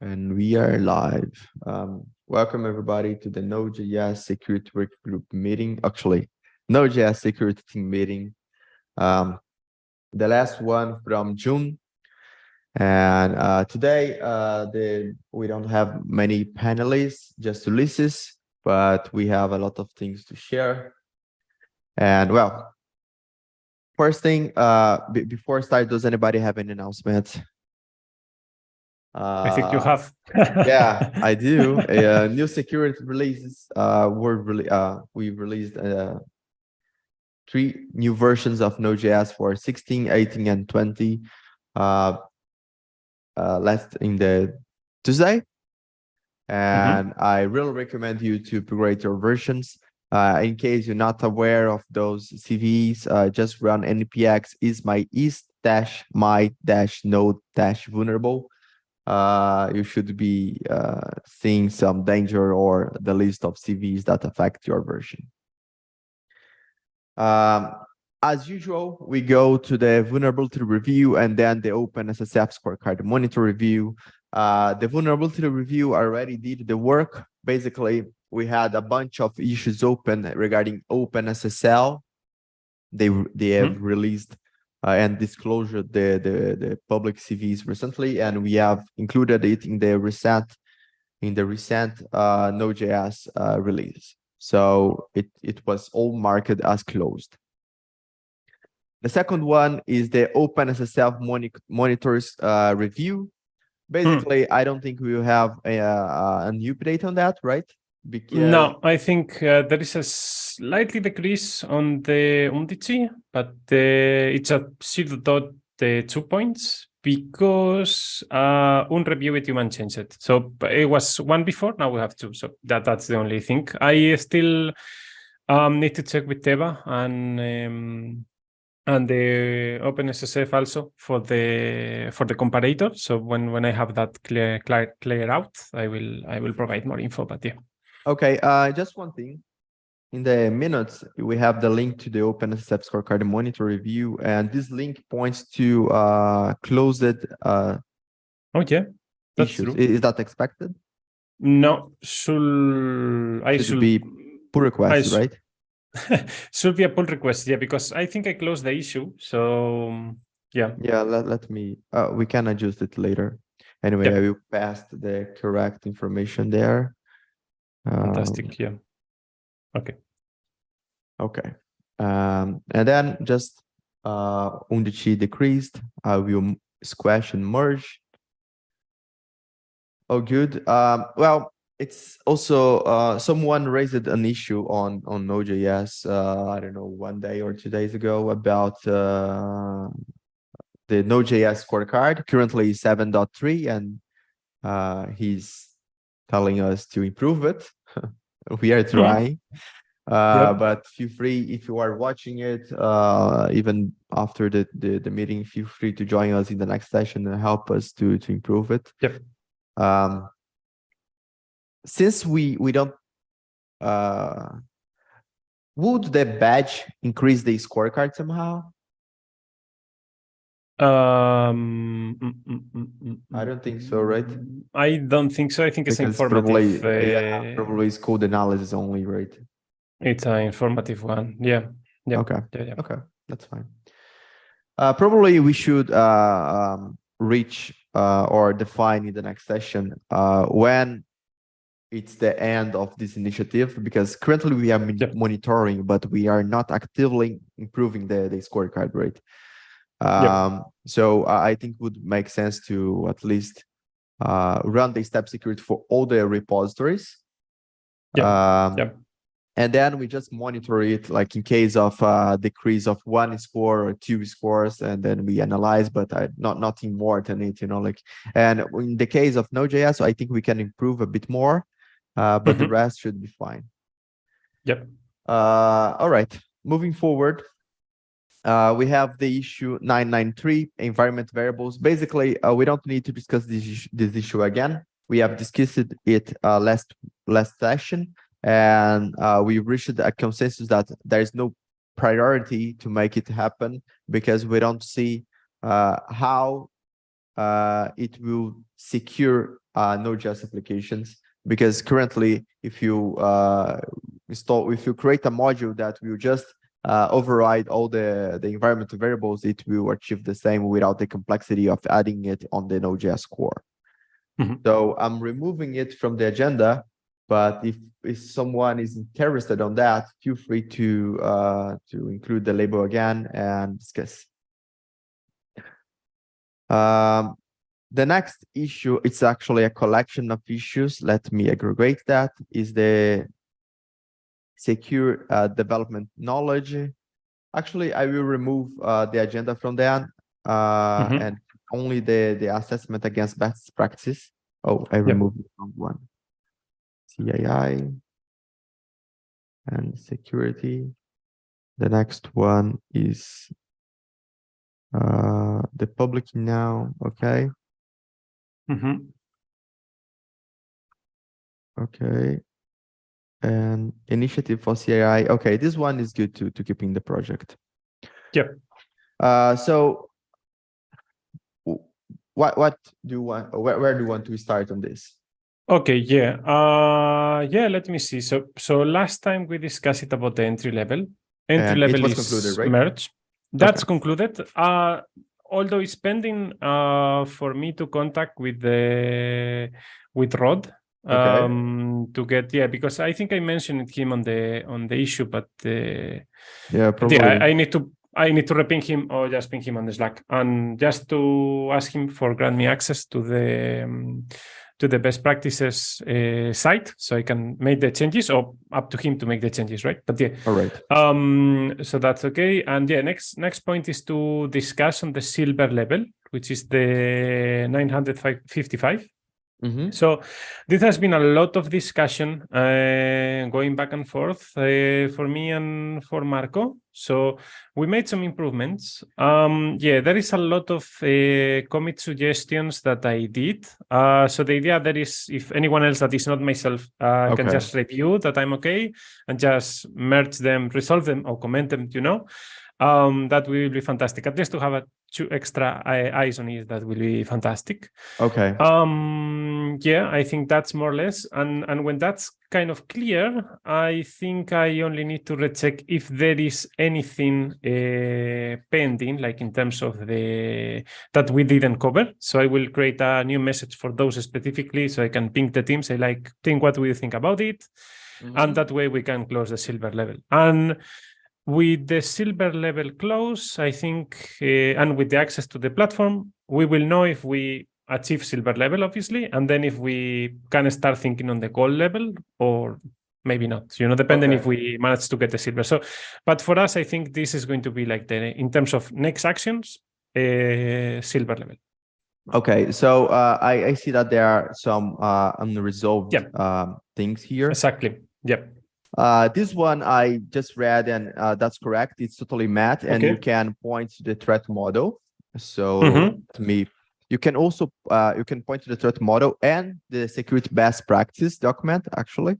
And we are live. Welcome everybody to the node.js security work group meeting. Actually, node.js security team meeting. The last one from June. And today, we don't have many panelists, just Ulysses, but we have a lot of things to share. And well, first thing, before I start, does anybody have any announcements? I think you have. Yeah, I do. New security releases. We've released 3 new versions of Node.js for 16, 18, and 20. Last in the Tuesday, and I really recommend you to upgrade your versions. In case you're not aware of those CVEs, just run npx is my is-my-node-vulnerable. You should be seeing some danger or the list of CVs that affect your version. As usual, we go to the vulnerability review and then the OpenSSF scorecard monitor review. The vulnerability review already did the work. Basically, we had a bunch of issues open regarding OpenSSL. They have released and disclosure the public CVs recently, and we have included it in the recent Node.js release. So it was all marked as closed. The second one is the OpenSSL monitors review. Basically, I don't think we will have a new update on that, right? Because no, I think there is a slightly decrease on the UNDC, but it's a 0.2 points because unreview it human changed it. So it was 1 before, now we have 2. So that's the only thing. I still need to check with Teva and the OpenSSF also for the comparator. So when I have that clear out, I will provide more info. But yeah. Okay, just one thing. In the minutes, we have the link to the OpenSSF scorecard monitor review, and this link points to closed oh yeah, that's issues. true. Is that expected? No, should be pull request, right? Should be a pull request, yeah, because I think I closed the issue. So yeah. Yeah, let me we can adjust it later. Anyway, I will pass the correct information there. Fantastic. Yeah. Okay. And then just UNDC decreased. I will squash and merge. Oh, good. Well, it's also someone raised an issue on Node.js. I don't know, 1 day or 2 days ago about the Node.js scorecard. Currently 7.3, and he's telling us to improve it. We are trying. But feel free, if you are watching it, even after the meeting, feel free to join us in the next session and help us to improve it. Since we don't, would the badge increase the scorecard somehow? I don't think so, right? I don't think so. I think it's because informative. Probably it's code analysis only, right? It's an informative one. Yeah. Okay. Okay, that's fine. Probably we should reach or define in the next session when it's the end of this initiative, because currently we are monitoring, but we are not actively improving the scorecard, right? So I think it would make sense to at least run the step security for all the repositories. And then we just monitor it, like in case of decrease of 1 score or 2 scores, and then we analyze, but nothing more than it, like. And in the case of Node.js, I think we can improve a bit more, but the rest should be fine. All right, moving forward. We have the issue 993, environment variables. Basically, we don't need to discuss this issue again. We have discussed it last session, and we reached a consensus that there is no priority to make it happen, because we don't see how it will secure Node.js applications, because currently, if you create a module that will just override all the environmental variables, it will achieve the same without the complexity of adding it on the Node.js core. So I'm removing it from the agenda, but if someone is interested on that, feel free to include the label again and discuss. The next issue, it's actually a collection of issues. Let me aggregate that. Is the secure development knowledge. Actually, I will remove the agenda from that and only the assessment against best practices. Oh, I removed the wrong one. CII and security. The next one is the public now. Okay. Okay. And initiative for CII. Okay, this one is good to keep in the project. Yep. So what do you want? Where do you want to start on this? Okay, yeah. Let me see. So last time we discussed it about the entry level. Entry level it was is concluded, right? merge. That's concluded. Although it's pending for me to contact with Rod to get, because I think I mentioned him on the issue, but probably. I need to reping him or just ping him on the Slack and just to ask him for grant me access to the best practices site, so I can make the changes, or up to him to make the changes, right? But all right. So that's okay. And next point is to discuss on the silver level, which is the 955. So this has been a lot of discussion going back and forth for me and for Marco. So we made some improvements. There is a lot of commit suggestions that I did. So the idea there is, if anyone else that is not myself can just review that I'm okay and just merge them, resolve them, or comment them, that will be fantastic. At least to have two extra eyes on it, that will be fantastic. Okay. I think that's more or less. And when that's kind of clear, I think I only need to recheck if there is anything pending, like in terms of that we didn't cover. So I will create a new message for those specifically, so I can ping the team, say like, think what we think about it. And that way we can close the silver level. And with the silver level close, I think, and with the access to the platform, we will know if we achieve silver level, obviously, and then if we can start thinking on the gold level or maybe not, depending if we manage to get the silver. So, but for us, I think this is going to be like in terms of next actions, silver level. Okay, so I see that there are some unresolved things here. Exactly. Yep. This one I just read, and that's correct. It's totally met, and you can point to the threat model. So you can also you can point to the threat model and the security best practice document, actually.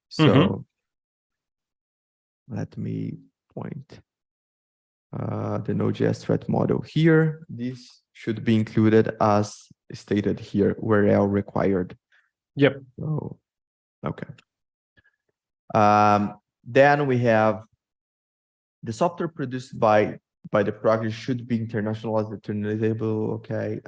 So let me point the Node.js threat model here. This should be included as stated here, where required. Yep. So, okay. Then we have the software produced by the project should be internationalized, internationalizable. Okay.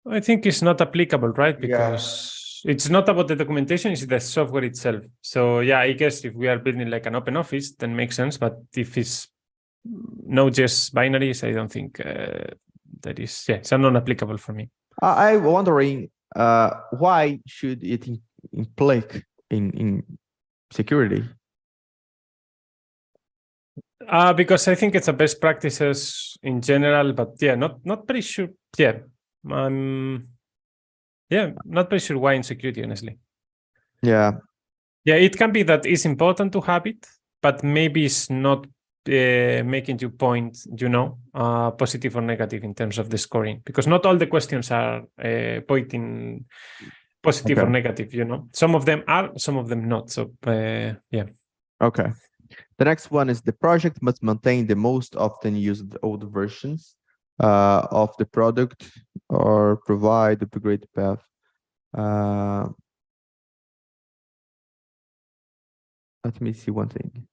I think it's not applicable, right? Because it's not about the documentation, it's the software itself. So I guess if we are building like an open office, then makes sense. But if it's Node.js binaries, I don't think that is, it's non-applicable for me. I'm wondering why should it implique in security? Because I think it's a best practices in general, but not very sure. Not very sure why in security, honestly. It can be that it's important to have it, but maybe it's not making you point, positive or negative in terms of the scoring, because not all the questions are pointing positive or negative. Some of them are, some of them not. So Okay. The next one is the project must maintain the most often used old versions of the product or provide the upgrade path. Let me see one thing.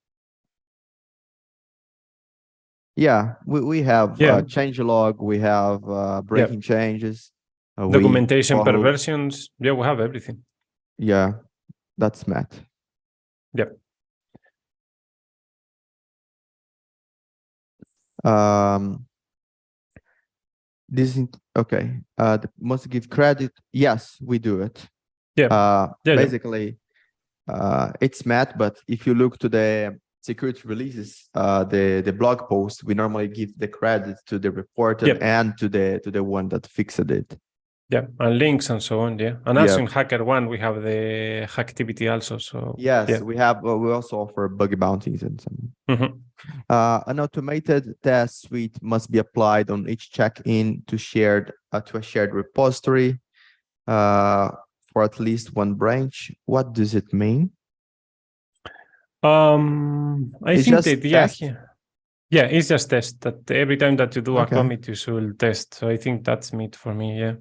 Yeah, we have change log, we have breaking changes. Documentation per follow, versions. Yeah, we have everything. Yeah, that's Matt. Yep. This is okay. Must give credit. Yes, we do it. Yeah. Basically, it's Matt, but if you look to the security releases, the blog post, we normally give the credit to the reporter and to the one that fixed it. Yeah, and links and so on. Yeah, and also in HackerOne we have the hacktivity also. So yes, we have. We also offer bug bounties and some. An automated test suite must be applied on each check-in to a shared repository for at least one branch. What does it mean? I think that yeah, it's just test that every time that you do a commit, you should test. So I think that's meat for me. Yeah,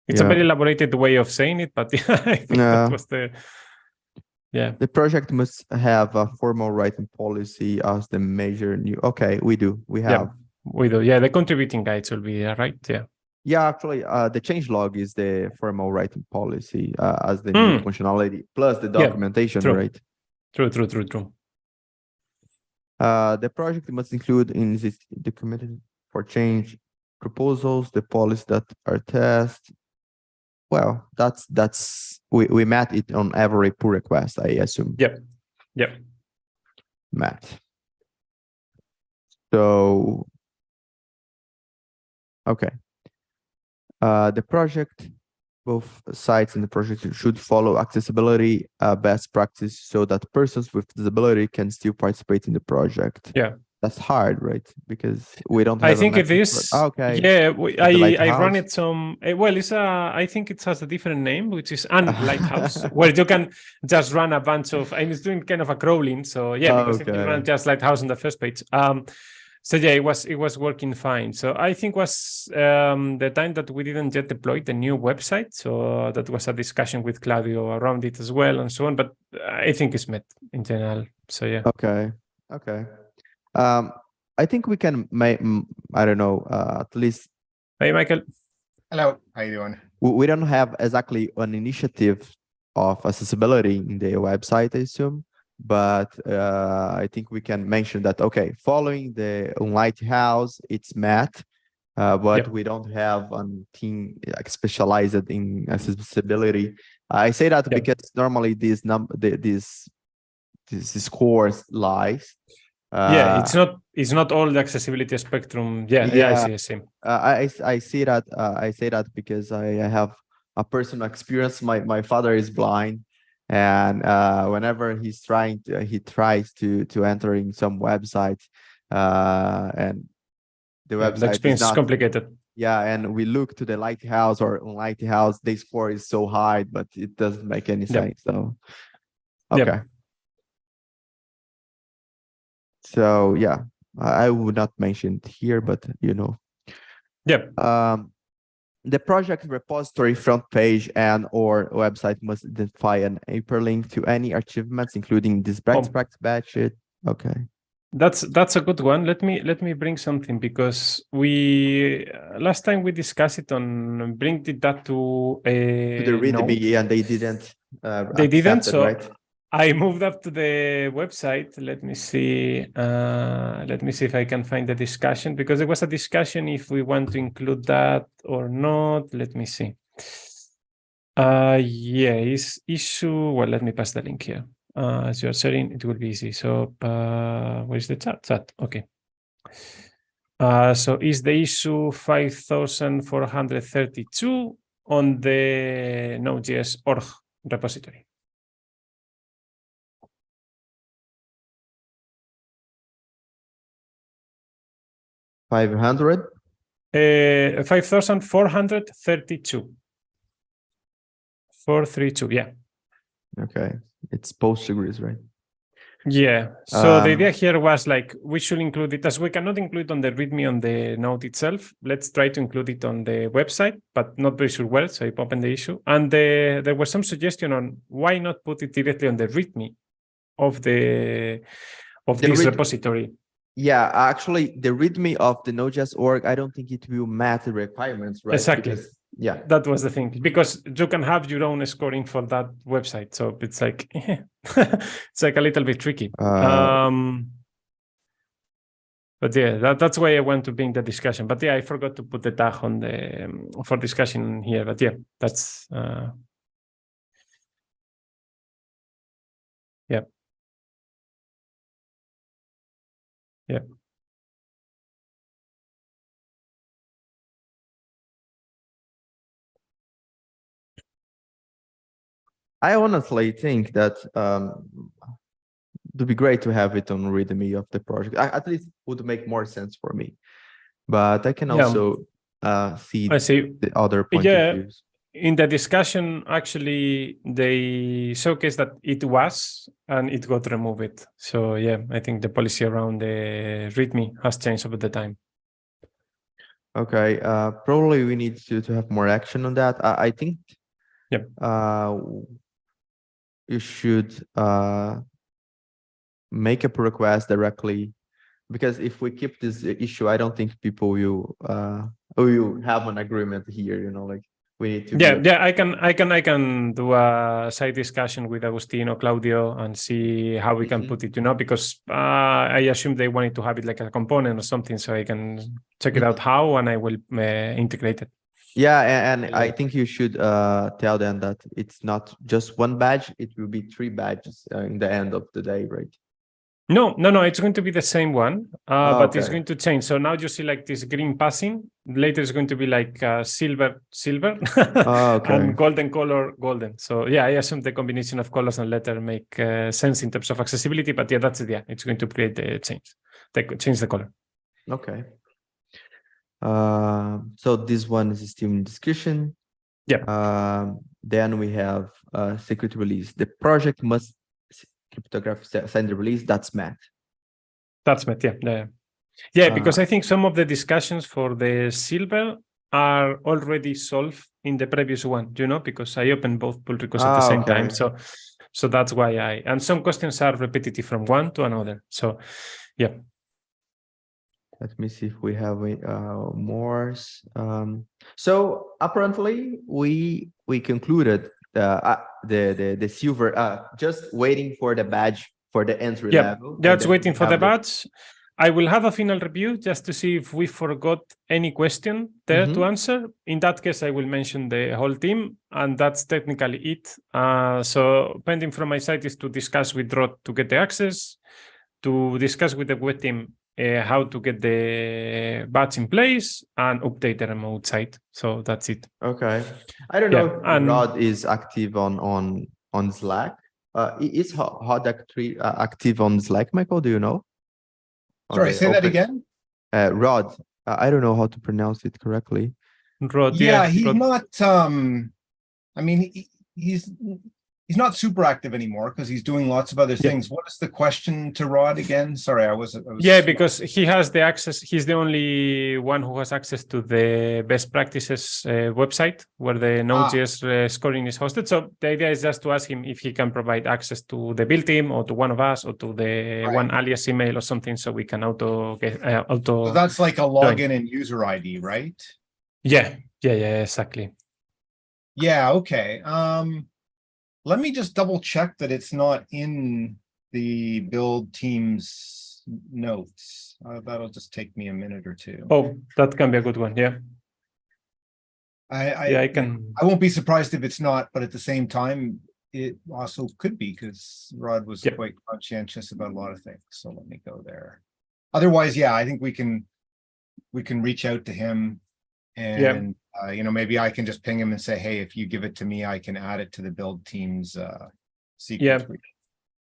it's a very elaborated way of saying it, but I think that was the. Yeah. The project must have a formal writing policy as the major new. Okay, we do. We have. Yeah, we do. Yeah, the contributing guides will be right. Yeah. Yeah, actually, the change log is the formal writing policy as the new functionality plus the documentation, right? True. The project must include in this documented for change proposals the policies that are tested. Well, that's we met it on every pull request, I assume. Yep. Met. So, okay. The project, both sites in the project should follow accessibility best practice so that persons with disability can still participate in the project. Yeah. That's hard, right? Because we don't have. I think it is. Okay. Yeah, I run it some. Well, it's I think it has a different name, which is an lighthouse, where you can just run a bunch of. And it's doing kind of a crawling. So yeah, because if you run just lighthouse on the first page. So yeah, it was working fine. So I think was the time that we didn't yet deploy the new website. So that was a discussion with Claudio around it as well and so on. But I think it's met in general. So yeah. Okay. I think we can make, I don't know, at least. Hey, Michael. Hello, how you doing? We don't have exactly an initiative of accessibility in the website, I assume, but I think we can mention that, okay, following the Lighthouse, it's Matt, but we don't have a team specialized in accessibility. I say that because normally these scores lies. It's not all the accessibility spectrum. I see. I see that. I say that because I have a personal experience. My father is blind, and whenever he tries to enter in some website, and the website the experience is complicated. Yeah, and we look to the Lighthouse or on Lighthouse, the score is so high, but it doesn't make any sense. So, okay. So yeah, I would not mention it here, but you know. The project repository front page and or website must identify an hyperlink to any achievements, including this best practice batch. Okay. That's a good one. Let me bring something because we last time we discussed it on bring that to a the README and they didn't. They didn't. So right? I moved up to the website. Let me see. Let me see if I can find the discussion because there was a discussion if we want to include that or not. Let me see. Is issue. Well, let me pass the link here. As you're sharing, it will be easy. So, where's the chat? Okay. So is the issue 5432 on the node.js org repository? 500? 5432. 432, yeah. Okay. It's Postgres, right? Yeah. So the Um, idea here was like we should include it, as we cannot include it on the README on the node itself. Let's try to include it on the website, but not very sure where. So I opened the issue, and there was some suggestion on why not put it directly on the README of the this read, repository. yeah, actually, the README of the Node.js org, I don't think it will match the requirements, right? Exactly. Because yeah, That was the thing, because you can have your own scoring for that website. So it's like it's like a little bit tricky. But yeah, that's why I want to bring the discussion. But yeah, I forgot to put the tag on the for discussion here. But yeah, that's yeah. Yeah. I honestly think that it would be great to have it on README of the project. At least it would make more sense for me. But I can Yeah. also see I see. the other point of Yeah. views. In the discussion, actually, they showcased that it was, and it got removed. So yeah, I think the policy around the README has changed over the time. Okay, probably we need to have more action on that. I think Yep. You should make a pull request directly, because if we keep this issue, I don't think people will have an agreement here. You know, like we need to Yeah, I can do a side discussion with Agustin or Claudio and see how we can put it, you know, because I assume they wanted to have it like a component or something, so I can check it out how, and I will integrate it. Yeah, and I think you should tell them that it's not just one badge, it will be 3 badges in the end of the day, right? No, it's going to be the same one, but it's Okay. going to change. So now you see like this green passing. Later it's going to be like silver, Okay. and golden color, golden. So yeah, I assume the combination of colors and letter make sense in terms of accessibility. But yeah, that's it. Yeah, it's going to create the change, change the color. Okay. So this one is still in discussion. Yeah. Then we have security release. The project must cryptograph sign the release. That's Matt. That's Matt. Yeah. Because I think some of the discussions for the silver are already solved in the previous one. You know, because I opened both pull requests at the same time. So that's why and some questions are repetitive from one to another. So yeah. Let me see if we have more. So apparently we concluded the silver, just waiting for the badge for the entry level. Just waiting for the badge. I will have a final review just to see if we forgot any question there to answer. In that case, I will mention the whole team, and that's technically it. So pending from my side is to discuss with Rod to get the access, to discuss with the web team how to get the badge in place, and update the remote site. So that's it. Okay. I don't know if Rod is active on Slack. Is Rod active on Slack, Michael? Do you know? Sorry, say that again. Rod. I don't know how to pronounce it correctly. Rod. Yeah, he's not. I mean, he's not super active anymore because he's doing lots of other things. What is the question to Rod again? Sorry, I was yeah, because he has the access. He's the only one who has access to the best practices website where the Node.js scoring is hosted. So the idea is just to ask him if he can provide access to the build team or to one of us or to the one alias email or something, so we can auto. So that's like a login and user ID, right? Yeah, exactly. Yeah. Okay. Let me just double check that it's not in the build team's notes. That'll just take me a minute or two. Oh, that can be a good one. Yeah. I won't be surprised if it's not, but at the same time, it also could be because Rod was quite conscientious about a lot of things. So let me go there. Otherwise, yeah, I think we can reach out to him, and you know, maybe I can just ping him and say, hey, if you give it to me, I can add it to the build team's sequence.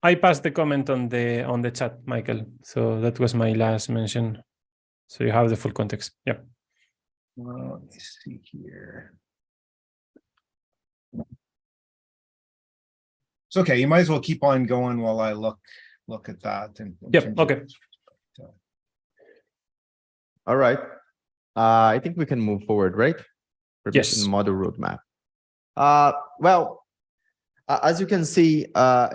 I passed the comment on the chat, Michael. So that was my last mention. So you have the full context. Yeah. Let me see here. It's okay. You might as well keep on going while I look look at that. In Yep. terms Okay. All right. I think we can move forward, right? Permission Yes. model roadmap. Well, as you can see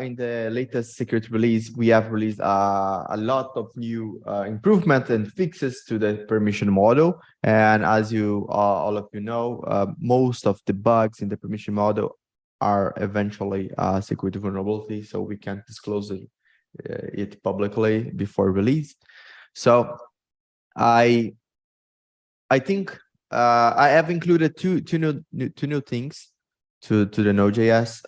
in the latest security release, we have released a lot of new improvements and fixes to the permission model. And as you all of you know, most of the bugs in the permission model are eventually security vulnerability, so we can't disclose it publicly before release. So I think I have included two new things to the Node.js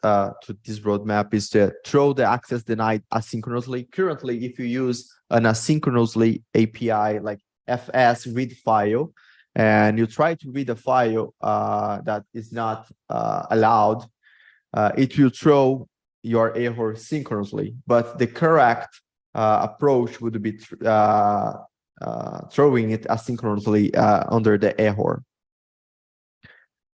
to this roadmap is to throw the access denied asynchronously. Currently, if you use an asynchronously API like fs read file, and you try to read a file that is not allowed, it will throw your error synchronously. But the correct approach would be throwing it asynchronously under the error.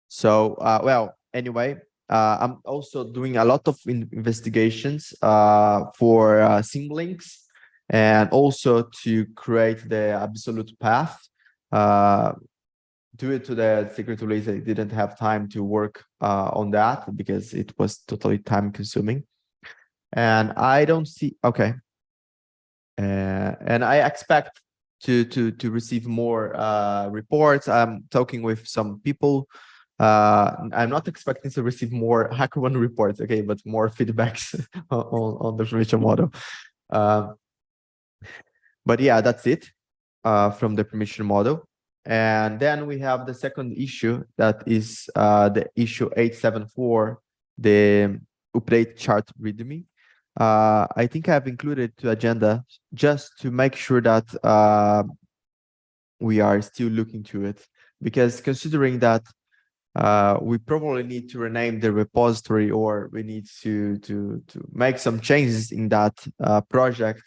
So, well, anyway, I'm also doing a lot of investigations for symlinks and also to create the absolute path. Due to the security release, I didn't have time to work on that because it was totally time consuming. And I don't see, okay. And I expect to receive more reports. I'm talking with some people. I'm not expecting to receive more HackerOne reports, okay, but more feedbacks on the permission model. But yeah, that's it from the permission model. And then we have the second issue, that is the issue 874, the update chart README. I think I have included to agenda just to make sure that we are still looking to it, because considering that we probably need to rename the repository, or we need to make some changes in that project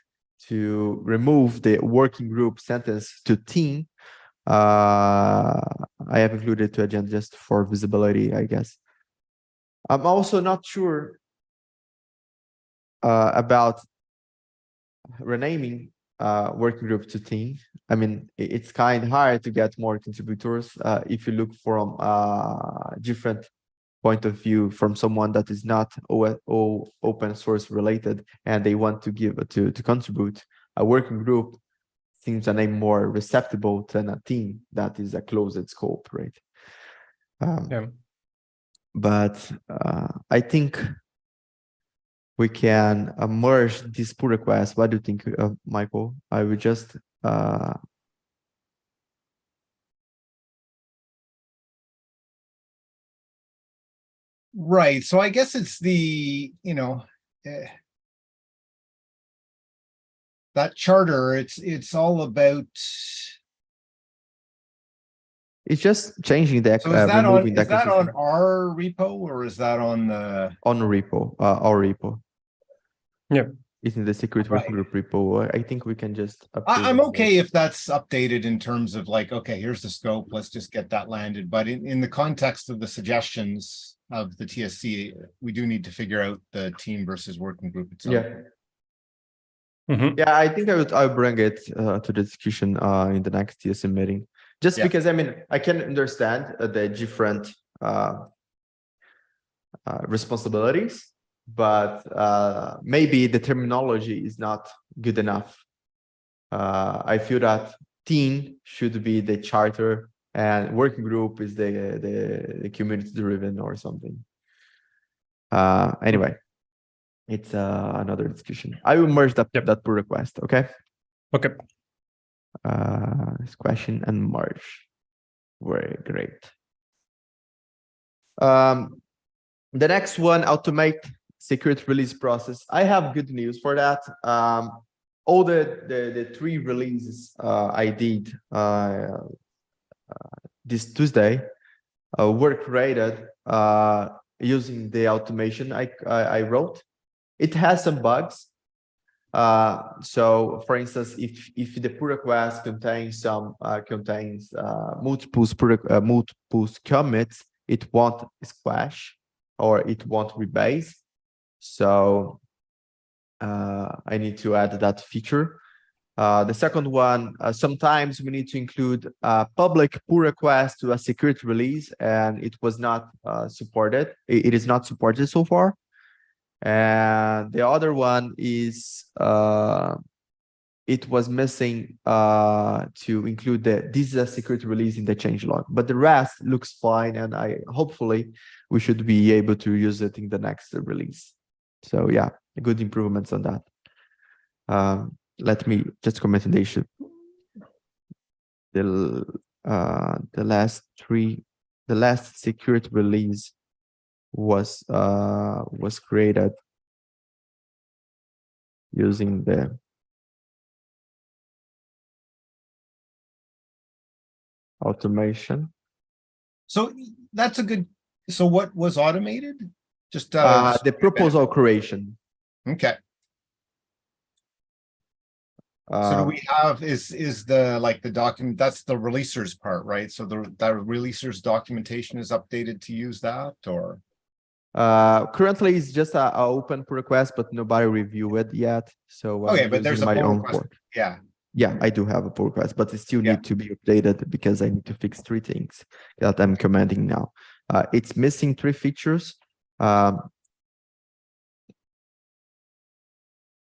to remove the working group sentence to team. I have included to agenda just for visibility, I guess. I'm also not sure about renaming working group to team. I mean, it's kind of hard to get more contributors if you look from different point of view from someone that is not open source related and they want to give to contribute. A working group seems a name more receptible than a team that is a closed scope, right? Yeah. But I think we can merge these pull requests. What do you think, Michael? I would just right. So I guess it's the, you know, that charter, it's all about. it's just changing the So is that on, removing the is that on ecosystem our repo, or is that on the? on repo, our repo. Yeah. It's in the security working group repo. I think we can just. I'm okay if that's updated in terms of like, okay, here's the scope, let's just get that landed. But in the context of the suggestions of the TSC, we do need to figure out the team versus working group itself. Yeah. Yeah, I think I'll bring it to the discussion in the next TSC meeting. Just because, I mean, I can understand the different responsibilities, but maybe the terminology is not good enough. I feel that team should be the charter and working group is the community driven or something. Anyway, it's another discussion. I will merge that pull request. Okay. Okay. Question and merge. Very great. The next one, automate security release process. I have good news for that. All the 3 releases I did this Tuesday were created using the automation I wrote. It has some bugs. So, for instance, if the pull request contains multiple commits, it won't splash or it won't rebase. So I need to add that feature. The second one, sometimes we need to include a public pull request to a security release, and it was not supported. It is not supported so far. And the other one is it was missing to include this is a security release in the changelog, but the rest looks fine, and hopefully we should be able to use it in the next release. So yeah, good improvements on that. Let me just comment on the issue. The last security release was created using the automation. So that's a good. So what was automated? Just The proposal creation. okay. So do we have is the like the document, that's the releasers part, right? So the releasers documentation is updated to use that, or currently it's just a open pull request, but nobody reviewed it yet. So okay, I'm but there's a using my pull own request. port. Yeah, I do have a pull request, but it still Yeah. need to be updated because I need to fix 3 things that I'm commenting now. It's missing 3 features.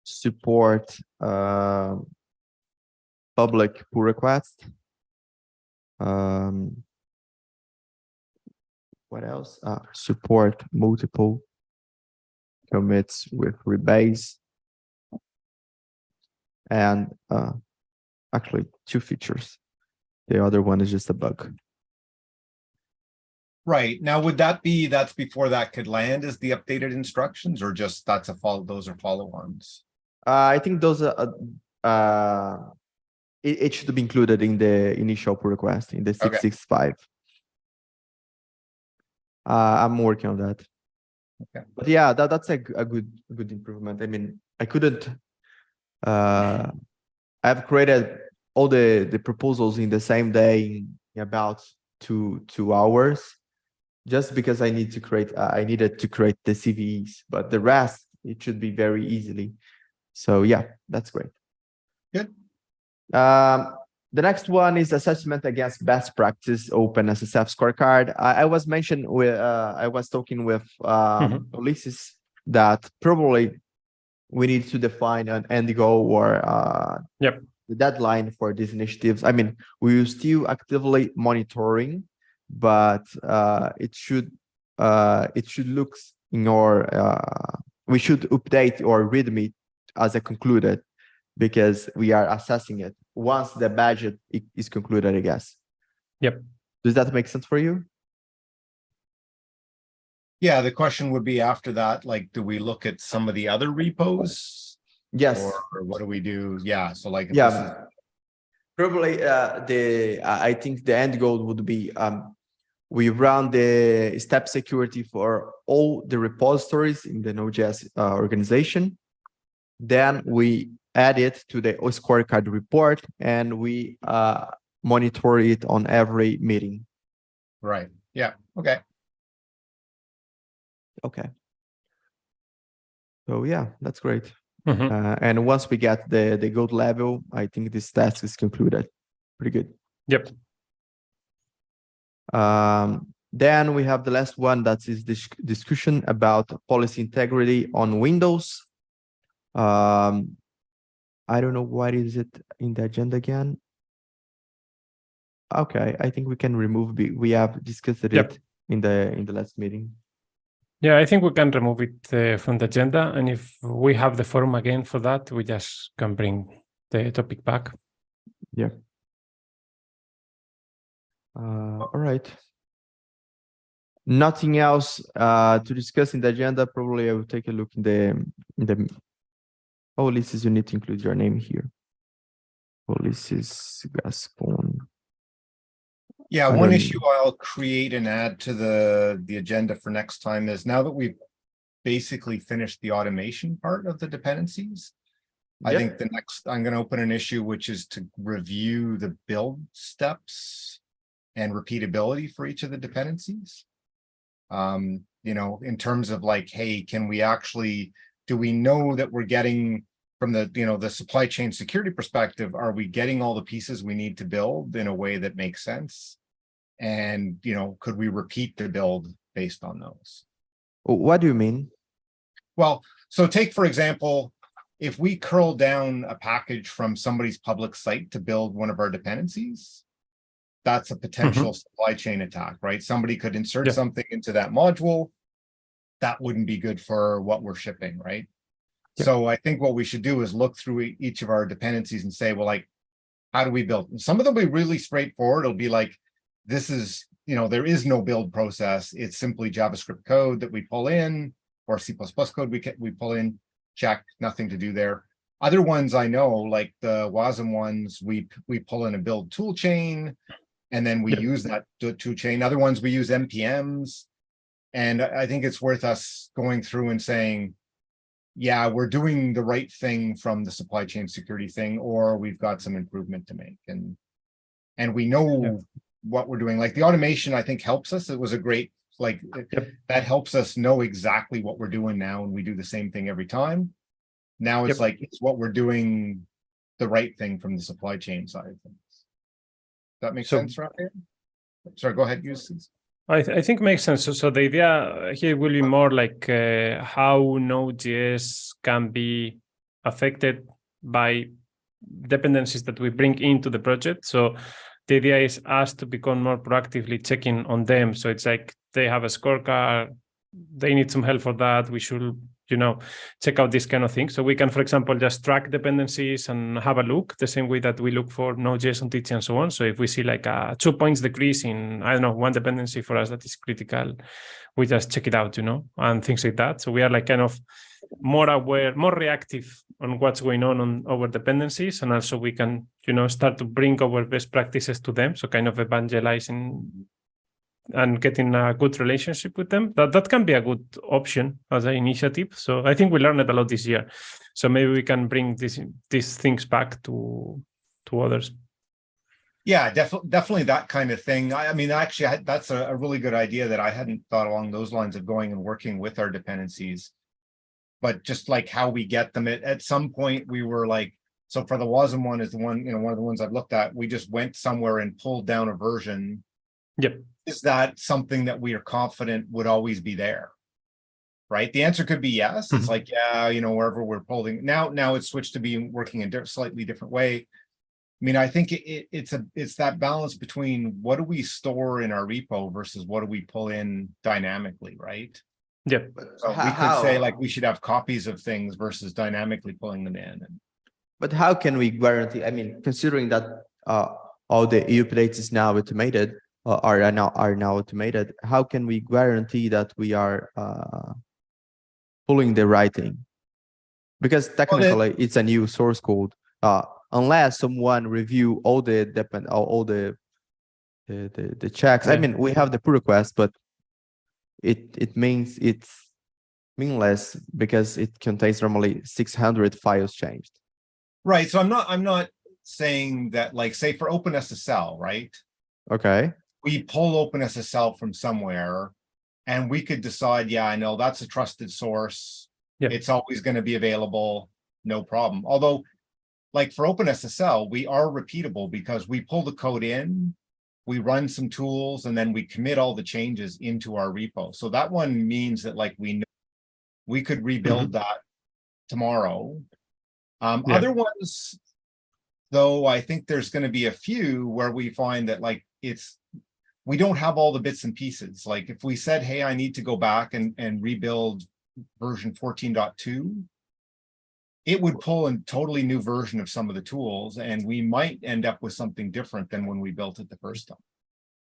Support public pull request. What else? Support multiple commits with rebase, and actually 2 features. The other one is just a bug. right. Now, would that be that's before that could land as the updated instructions, or just that's a follow? Those are follow-ons. I think those are. It should be included in the initial pull request in the 665. I'm working on that. Okay. But yeah, that's a good improvement. I mean, I couldn't. I've created all the proposals in the same day in about two hours, just because I needed to create the CVEs. But the rest, it should be very easily. So yeah, that's great. Good. The next one is assessment against best practice open SSF scorecard. I was talking with Ulysses that probably we need to define an end goal or the deadline for these initiatives. I mean, we will still actively monitoring, but it should look in our we should update our README as a concluded, because we are assessing it once the budget is concluded, I guess. Yep. Does that make sense for you? Yeah, the question would be after that, like, do we look at some of the other repos? Yes. Or what do we do? Yeah, so like, if Yeah, this is, probably I think the end goal would be we run the step security for all the repositories in the Node.js organization. Then we add it to the scorecard report, and we monitor it on every meeting. right. Yeah. Okay. Okay. So yeah, that's great. Mm-hmm. And once we get the gold level, I think this task is concluded. Pretty good. Yep. Then we have the last one, that is this discussion about policy integrity on Windows. I don't know what is it in the agenda again. Okay, I think we can remove. We have discussed it in the last meeting. Yeah, I think we can remove it from the agenda, and if we have the forum again for that, we just can bring the topic back. Yeah. All right. Nothing else to discuss in the agenda. Probably I will take a look in the. Oh, Ulysses, you need to include your name here. Ulysses Gaspon. Yeah, one issue I'll create and add to the agenda for next time is, now that we've basically finished the automation part of the dependencies, I think the next, I'm going to open an issue which is to review the build steps and repeatability for each of the dependencies. You know, in terms of like, hey, can we actually do we know that we're getting from the, the supply chain security perspective, are we getting all the pieces we need to build in a way that makes sense? And, could we repeat the build based on those? What do you mean? Well, so take, for example, if we curl down a package from somebody's public site to build one of our dependencies, that's a potential supply chain attack, right? Somebody could insert something into that module. That wouldn't be good for what we're shipping, right? So I think what we should do is look through each of our dependencies and say, well, like, how do we build? And some of them will be really straightforward. It'll be like, this is, there is no build process. It's simply JavaScript code that we pull in, or C++ code we pull in, check, nothing to do there. Other ones I know, like the WASM ones, we pull in a build tool chain, and then we use that tool chain. Other ones we use NPMs. And I think it's worth us going through and saying, yeah, we're doing the right thing from the supply chain security thing, or we've got some improvement to make. And we know what we're doing. Like the automation, I think, helps us. It was a great, that helps us know exactly what we're doing now, and we do the same thing every time. Now it's like, it's what we're doing the right thing from the supply chain side of things. That makes sense, Raphael? Sorry, go ahead, Eustace. I think makes sense. So the idea here will be more like how Node.js can be affected by dependencies that we bring into the project. So the idea is us to become more proactively checking on them. So it's like they have a scorecard, they need some help for that. We should, check out this kind of thing. So we can, for example, just track dependencies and have a look the same way that we look for Node.js on teaching and so on. So if we see like a 2 points decrease in, I don't know, one dependency for us that is critical, we just check it out, and things like that. So we are like kind of more aware, more reactive on what's going on our dependencies. And also we can, start to bring our best practices to them. So kind of evangelizing and getting a good relationship with them. That can be a good option as an initiative. So I think we learned it a lot this year. So maybe we can bring these things back to others. Yeah, definitely that kind of thing. I mean, actually, that's a really good idea that I hadn't thought along those lines of going and working with our dependencies. But just like how we get them, at some point we were like, so for the WASM one is the one, one of the ones I've looked at, we just went somewhere and pulled down a version. Yep. Is that something that we are confident would always be there? Right? The answer could be yes. It's like, yeah, wherever we're pulling now it's switched to being working in a slightly different way. I mean, I think it's that balance between what do we store in our repo versus what do we pull in dynamically, right? Yep. So we could say like we should have copies of things versus dynamically pulling them in. But how can we guarantee? I mean, considering that all the EU updates is now automated, are now automated, how can we guarantee that we are pulling the right thing? Because technically it's a new source code. Unless someone review all the checks. I mean, we have the pull request, but it means it's meaningless because it contains normally 600 files changed. Right. So I'm not saying that, like, say for OpenSSL, right? Okay. We pull OpenSSL from somewhere and we could decide, yeah, I know that's a trusted source. Yep. It's always going to be available. No problem. Although, like for OpenSSL, we are repeatable because we pull the code in, we run some tools, and then we commit all the changes into our repo. So that one means that like we could rebuild that tomorrow. Other ones, though, I think there's going to be a few where we find that like we don't have all the bits and pieces. Like if we said, hey, I need to go back and rebuild version 14.2, it would pull a totally new version of some of the tools, and we might end up with something different than when we built it the first time.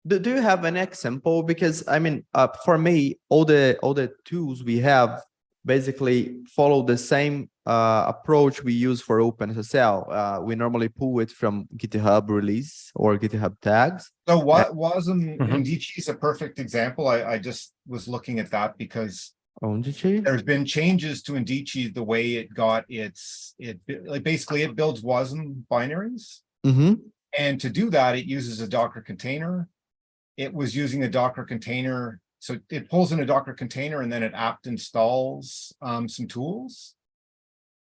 Do you have an example? Because I mean, for me, all the tools we have basically follow the same approach we use for OpenSSL. We normally pull it from GitHub release or GitHub tags. So what wasn't Indici is a perfect example. I just was looking at that because there's been changes to Indici, the way it got basically it builds WASM binaries. And to do that, it uses a Docker container. It was using a Docker container so it pulls in a Docker container and then it apt installs some tools.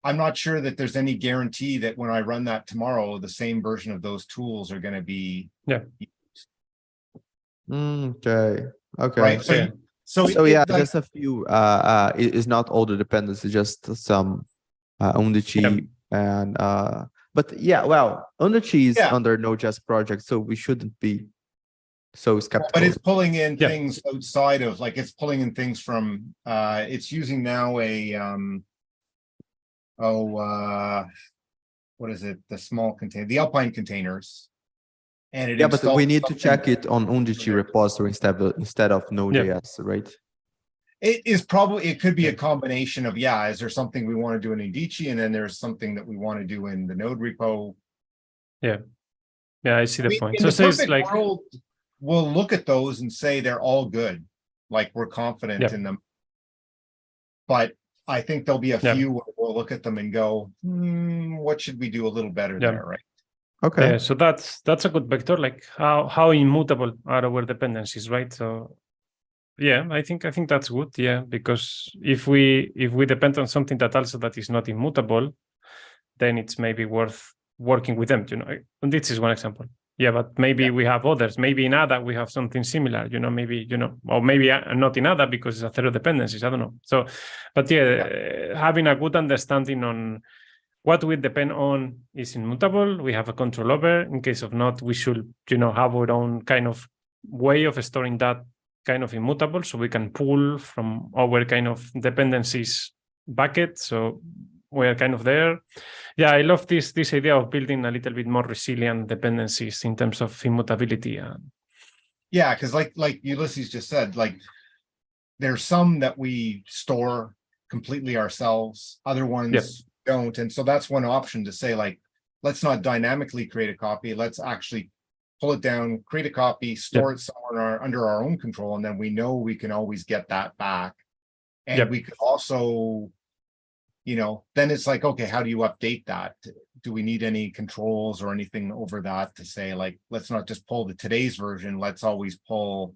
I'm not sure that there's any guarantee that when I run that tomorrow, the same version of those tools are going to be used. Okay. Okay. Right. So, Yeah. So yeah, just a few. It's not all the dependencies, just some Unity and but yeah, well, Unity is under Node.js project, so we shouldn't be so skeptical. But it's pulling in things outside of, like, it's pulling in things from it's using now a what is it, the small container, the Alpine containers, and it but we need to check it on Unity repository instead of Node.js, right? It is probably, it could be a combination of, is there something we want to do in Unity, and then there's something that we want to do in the Node repo. Yeah, I see the point. In So the it's perfect like, world, we'll look at those and say they're all good, like we're confident in them. But I think there'll be a few where we'll look at them and go, what should we do a little better there, right? Okay. Yeah, so that's a good vector, like how immutable are our dependencies, right? So yeah, I think that's good. Yeah, because if we depend on something that is not immutable, then it's maybe worth working with them. And this is one example. Yeah, but maybe we have others. Maybe in ADA we have something similar. Maybe or maybe not in ADA because it's a zero dependencies. I don't know. So, but having a good understanding on what we depend on is immutable. We have a control over. In case of not, we should have our own kind of way of storing that kind of immutable, so we can pull from our kind of dependencies bucket. So we're kind of there. Yeah, I love this idea of building a little bit more resilient dependencies in terms of immutability. Yeah, because like Ulysses just said, like there's some that we store completely ourselves, other ones don't. And so that's one option to say, like, let's not dynamically create a copy. Let's actually pull it down, create a copy, store it somewhere under our own control, and then we know we can always get that back. And we could also, then it's like, okay, how do you update that? Do we need any controls or anything over that to say, like, let's not just pull the today's version, let's always pull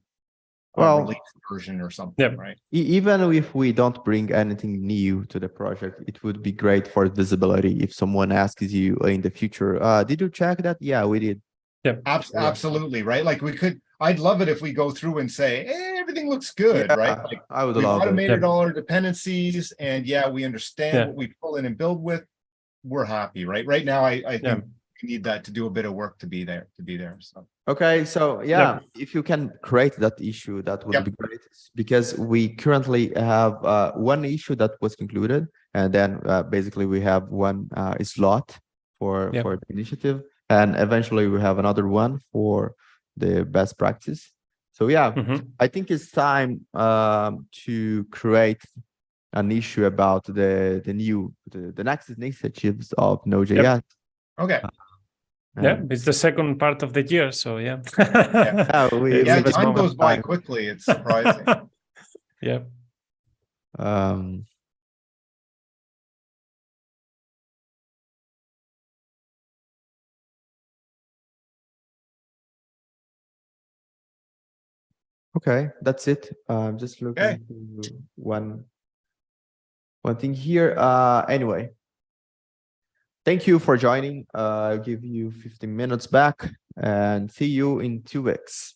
a release version or something, right? Even if we don't bring anything new to the project, it would be great for visibility. If someone asks you in the future, did you check that? Yeah, we did. Yeah, absolutely, right? Like I'd love it if we go through and say, hey, everything looks good, right? Like I would we've love automated all our dependencies, and we understand what we pull in and build with. We're happy, right? Right now, I think we need that to do a bit of work to be there. So okay, so if you can create that issue, that would be great, because we currently have one issue that was concluded, and then basically we have one slot for the initiative. And eventually we have another one for the best practice. So I think it's time to create an issue about the next initiatives of Node.js. Okay. It's the second part of the year, so time goes by quickly. It's surprising. Okay, that's it. I'm just looking to one thing here. Anyway, thank you for joining. I'll give you 15 minutes back and see you in 2 weeks.